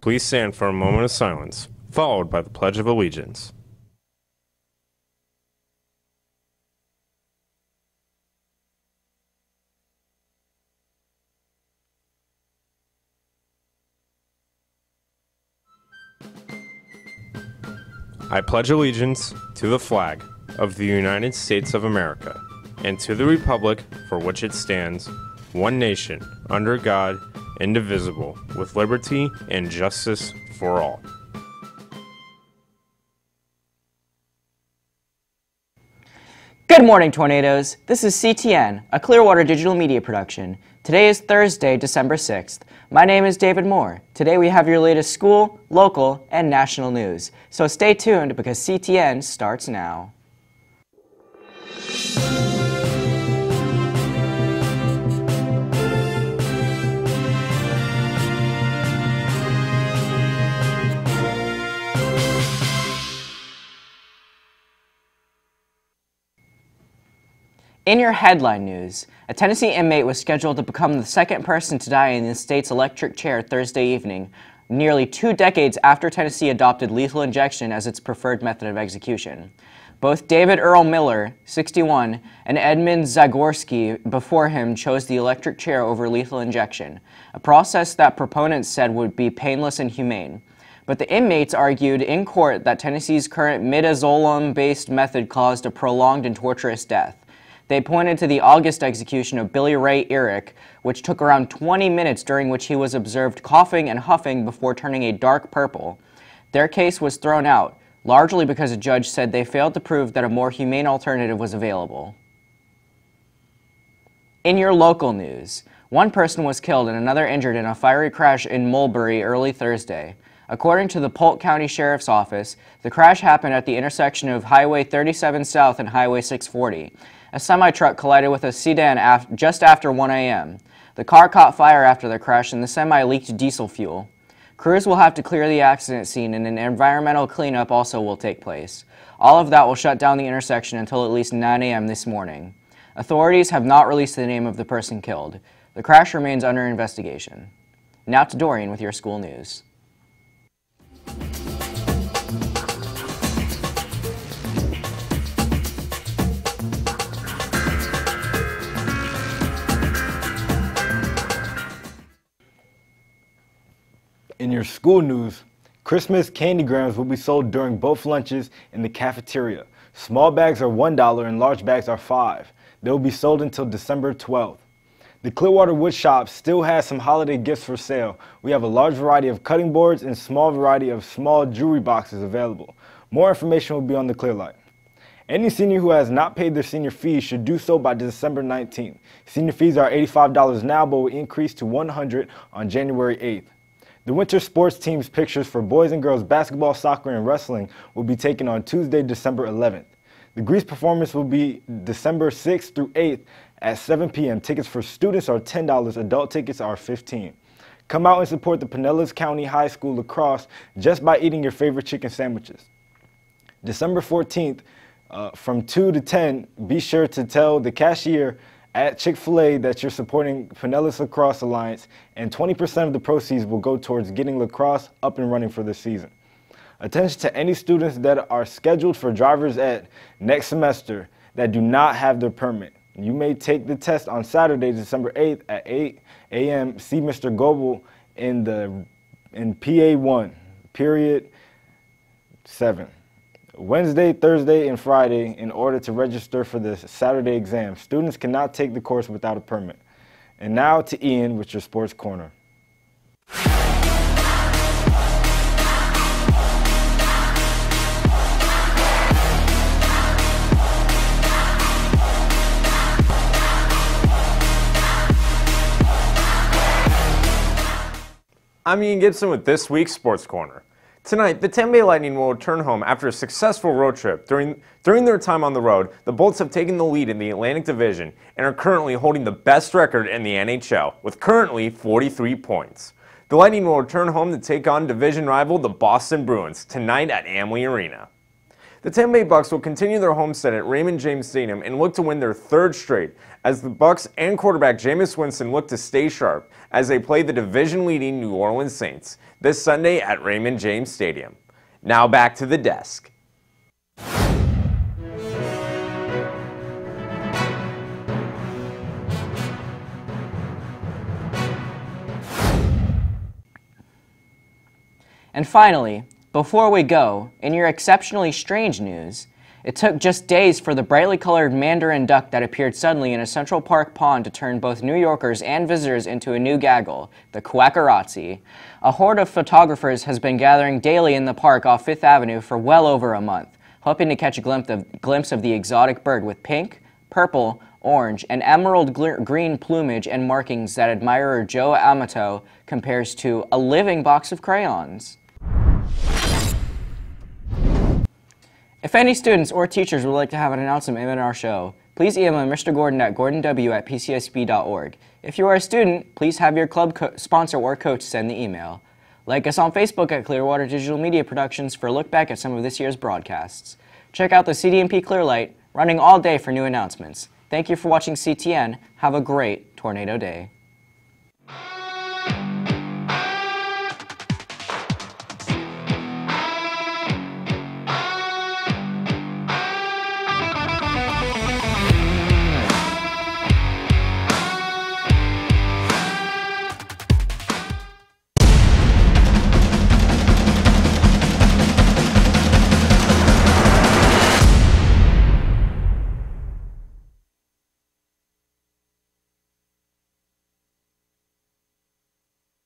Please stand for a moment of silence, followed by the Pledge of Allegiance. I pledge allegiance to the flag of the United States of America and to the republic for which it stands, one nation, under God, indivisible, with liberty and justice for all. Good morning, Tornadoes. This is CTN, a Clearwater digital media production. Today is Thursday, December 6th. My name is David Moore. Today we have your latest school, local, and national news. So stay tuned because CTN starts now. In your headline news, a Tennessee inmate was scheduled to become the second person to die in the state's electric chair Thursday evening, nearly 2 decades after Tennessee adopted lethal injection as its preferred method of execution. Both David Earl Miller, 61, and Edmund Zagorski before him chose the electric chair over lethal injection, a process that proponents said would be painless and humane. But the inmates argued in court that Tennessee's current midazolam-based method caused a prolonged and torturous death. They pointed to the August execution of Billy Ray Eric, which took around 20 minutes, during which he was observed coughing and huffing before turning a dark purple. Their case was thrown out, largely because a judge said they failed to prove that a more humane alternative was available. In your local news, one person was killed and another injured in a fiery crash in Mulberry early Thursday. According to the Polk County Sheriff's Office, the crash happened at the intersection of Highway 37 South and Highway 640. A semi-truck collided with a sedan just after 1 a.m. The car caught fire after the crash and the semi leaked diesel fuel. Crews will have to clear the accident scene and an environmental cleanup also will take place. All of that will shut down the intersection until at least 9 a.m. this morning. Authorities have not released the name of the person killed. The crash remains under investigation. Now to Dorian with your school news. In your school news, Christmas candygrams will be sold during both lunches in the cafeteria. Small bags are $1 and large bags are $5. They will be sold until December 12th. The Clearwater Wood Shop still has some holiday gifts for sale. We have a large variety of cutting boards and small variety of small jewelry boxes available. More information will be on the Clearlight. Any senior who has not paid their senior fees should do so by December 19th. Senior fees are $85 now but will increase to $100 on January 8th. The winter sports team's pictures for boys and girls basketball, soccer, and wrestling will be taken on Tuesday, December 11th. The Grease performance will be December 6th through 8th at 7 p.m. Tickets for students are $10. Adult tickets are $15. Come out and support the Pinellas County High School lacrosse just by eating your favorite chicken sandwiches. December 14th, from 2 to 10, be sure to tell the cashier at Chick-fil-A that you're supporting Pinellas Lacrosse Alliance, and 20% of the proceeds will go towards getting lacrosse up and running for this season. Attention to any students that are scheduled for driver's ed next semester that do not have their permit. You may take the test on Saturday, December 8th at 8 a.m. See Mr. Goebel in PA1, period 7. Wednesday, Thursday, and Friday in order to register for the Saturday exam. Students cannot take the course without a permit. And now to Ian with your Sports Corner. I'm Ian Gibson with this week's Sports Corner. Tonight, the Tampa Bay Lightning will return home after a successful road trip. During their time on the road, the Bolts have taken the lead in the Atlantic Division and are currently holding the best record in the NHL, with currently 43 points. The Lightning will return home to take on division rival the Boston Bruins tonight at Amalie Arena. The Tampa Bay Bucks will continue their homestand at Raymond James Stadium and look to win their third straight, as the Bucks and quarterback Jameis Winston look to stay sharp as they play the division-leading New Orleans Saints this Sunday at Raymond James Stadium. Now back to the desk. And finally, before we go, in your exceptionally strange news, it took just days for the brightly colored mandarin duck that appeared suddenly in a Central Park pond to turn both New Yorkers and visitors into a new gaggle, the quackerazzi. A horde of photographers has been gathering daily in the park off Fifth Avenue for well over a month, hoping to catch a glimpse of the exotic bird with pink, purple, orange, and emerald green plumage and markings that admirer Joe Amato compares to a living box of crayons. If any students or teachers would like to have an announcement in our show, please email Mr. Gordon at gordonw@pcsb.org. If you are a student, please have your club sponsor or coach send the email. Like us on Facebook at Clearwater Digital Media Productions for a look back at some of this year's broadcasts. Check out the CDMP Clearlight, running all day for new announcements. Thank you for watching CTN. Have a great tornado day.